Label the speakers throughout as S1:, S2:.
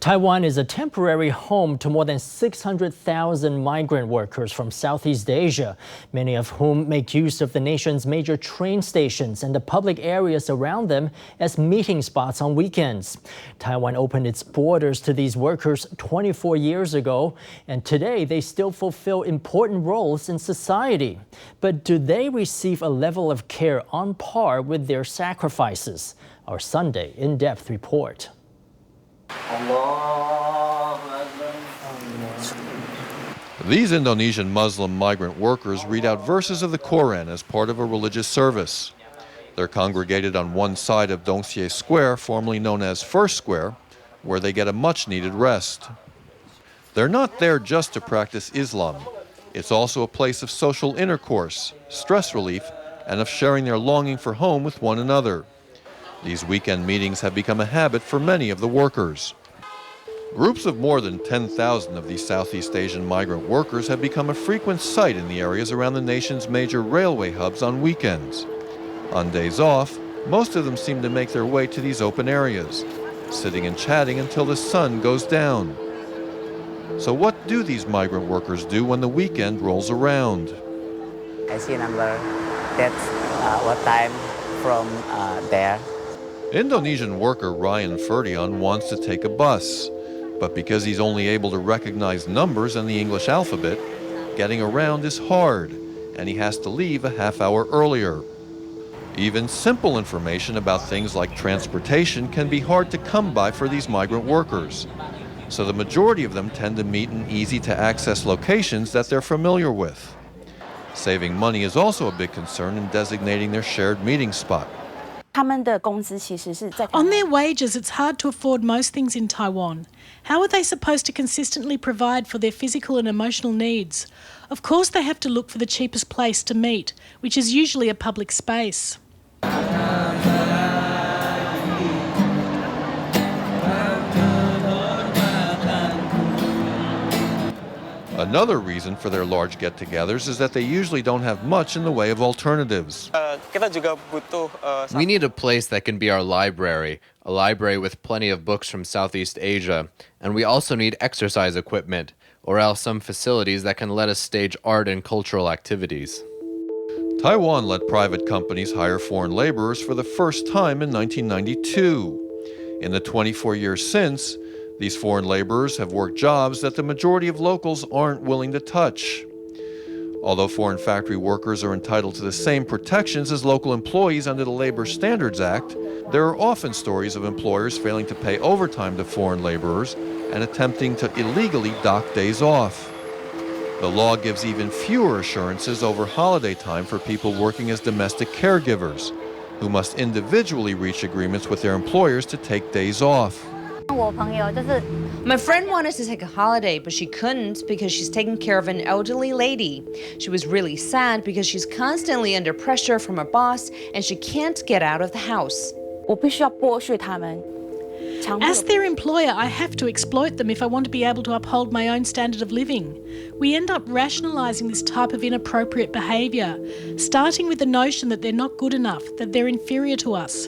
S1: Taiwan is a temporary home to more than 600,000 migrant workers from Southeast Asia, many of whom make use of the nation's major train stations and the public areas around them as meeting spots on weekends. Taiwan opened its borders to these workers 24 years ago, and today they still fulfill important roles in society. But do they receive a level of care on par with their sacrifices? Our Sunday in-depth report.
S2: These Indonesian Muslim migrant workers read out verses of the Quran as part of a religious service. They're congregated on one side of Dongxie Square, formerly known as First Square, where they get a much-needed rest. They're not there just to practice Islam. It's also a place of social intercourse, stress relief, and of sharing their longing for home with one another. These weekend meetings have become a habit for many of the workers. Groups of more than 10,000 of these Southeast Asian migrant workers have become a frequent sight in the areas around the nation's major railway hubs on weekends. On days off, most of them seem to make their way to these open areas, sitting and chatting until the sun goes down. So what do these migrant workers do when the weekend rolls around?
S3: I see a number. That's what time from there.
S2: Indonesian worker Ryan Ferdian wants to take a bus, but because he's only able to recognize numbers and the English alphabet, getting around is hard, and he has to leave a half hour earlier. Even simple information about things like transportation can be hard to come by for these migrant workers, so the majority of them tend to meet in easy-to-access locations that they're familiar with. Saving money is also a big concern in designating their shared meeting spot.
S4: On their wages, it's hard to afford most things in Taiwan. How are they supposed to consistently provide for their physical and emotional needs? Of course, they have to look for the cheapest place to meet, which is usually a public space.
S2: Another reason for their large get-togethers is that they usually don't have much in the way of alternatives.
S5: We need a place that can be our library, a library with plenty of books from Southeast Asia, and we also need exercise equipment, or else some facilities that can let us stage art and cultural activities.
S2: Taiwan let private companies hire foreign laborers for the first time in 1992. In the 24 years since, these foreign laborers have worked jobs that the majority of locals aren't willing to touch. Although foreign factory workers are entitled to the same protections as local employees under the Labor Standards Act, there are often stories of employers failing to pay overtime to foreign laborers and attempting to illegally dock days off. The law gives even fewer assurances over holiday time for people working as domestic caregivers, who must individually reach agreements with their employers to take days off.
S6: My friend wanted to take a holiday, but she couldn't because she's taking care of an elderly lady. She was really sad because she's constantly under pressure from her boss and she can't get out of the house.
S4: As their employer, I have to exploit them if I want to be able to uphold my own standard of living. We end up rationalising this type of inappropriate behaviour, starting with the notion that they're not good enough, that they're inferior to us.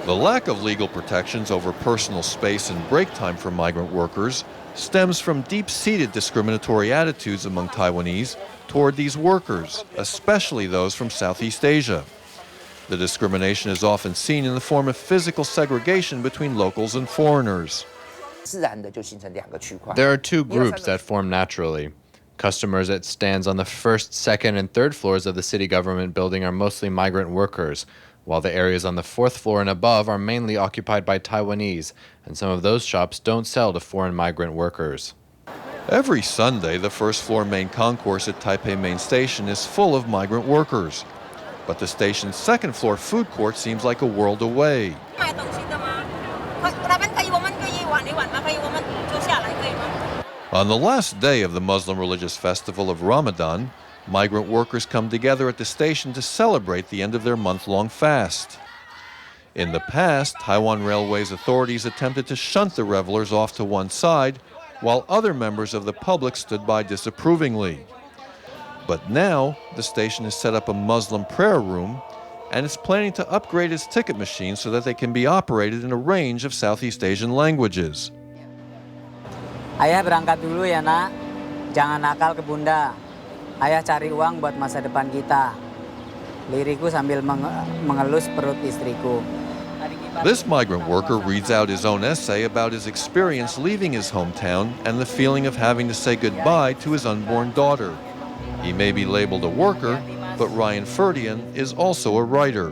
S2: The lack of legal protections over personal space and break time for migrant workers stems from deep-seated discriminatory attitudes among Taiwanese toward these workers, especially those from Southeast Asia. The discrimination is often seen in the form of physical segregation between locals and foreigners.
S5: There are two groups that form naturally. Customers at stands on the first, second, and third floors of the city government building are mostly migrant workers, while the areas on the fourth floor and above are mainly occupied by Taiwanese, and some of those shops don't sell to foreign migrant workers.
S2: Every Sunday, the first floor main concourse at Taipei Main Station is full of migrant workers. But the station's second floor food court seems like a world away. On the last day of the Muslim religious festival of Ramadan, migrant workers come together at the station to celebrate the end of their month-long fast. In the past, Taiwan Railways authorities attempted to shunt the revelers off to one side, while other members of the public stood by disapprovingly. But now, the station has set up a Muslim prayer room, and is planning to upgrade its ticket machines so that they can be operated in a range of Southeast Asian languages.
S3: Ayah berangkat dulu ya nak, jangan nakal ke bunda. Ayah cari uang buat masa depan kita. Liriku sambil mengelus perut istriku.
S2: This migrant worker reads out his own essay about his experience leaving his hometown and the feeling of having to say goodbye to his unborn daughter. He may be labeled a worker, but Ryan Ferdian is also a writer.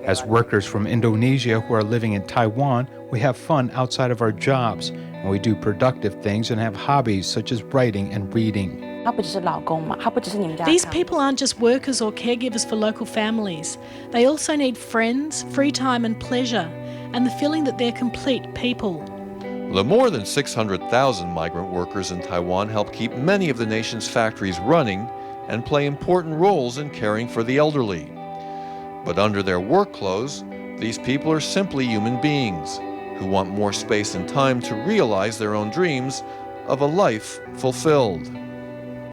S7: As workers from Indonesia who are living in Taiwan, we have fun outside of our jobs, and we do productive things and have hobbies such as writing and reading.
S4: These people aren't just workers or caregivers for local families. They also need friends, free time and pleasure, and the feeling that they're complete people.
S2: The more than 600,000 migrant workers in Taiwan help keep many of the nation's factories running and play important roles in caring for the elderly. But under their work clothes, these people are simply human beings who want more space and time to realize their own dreams of a life fulfilled.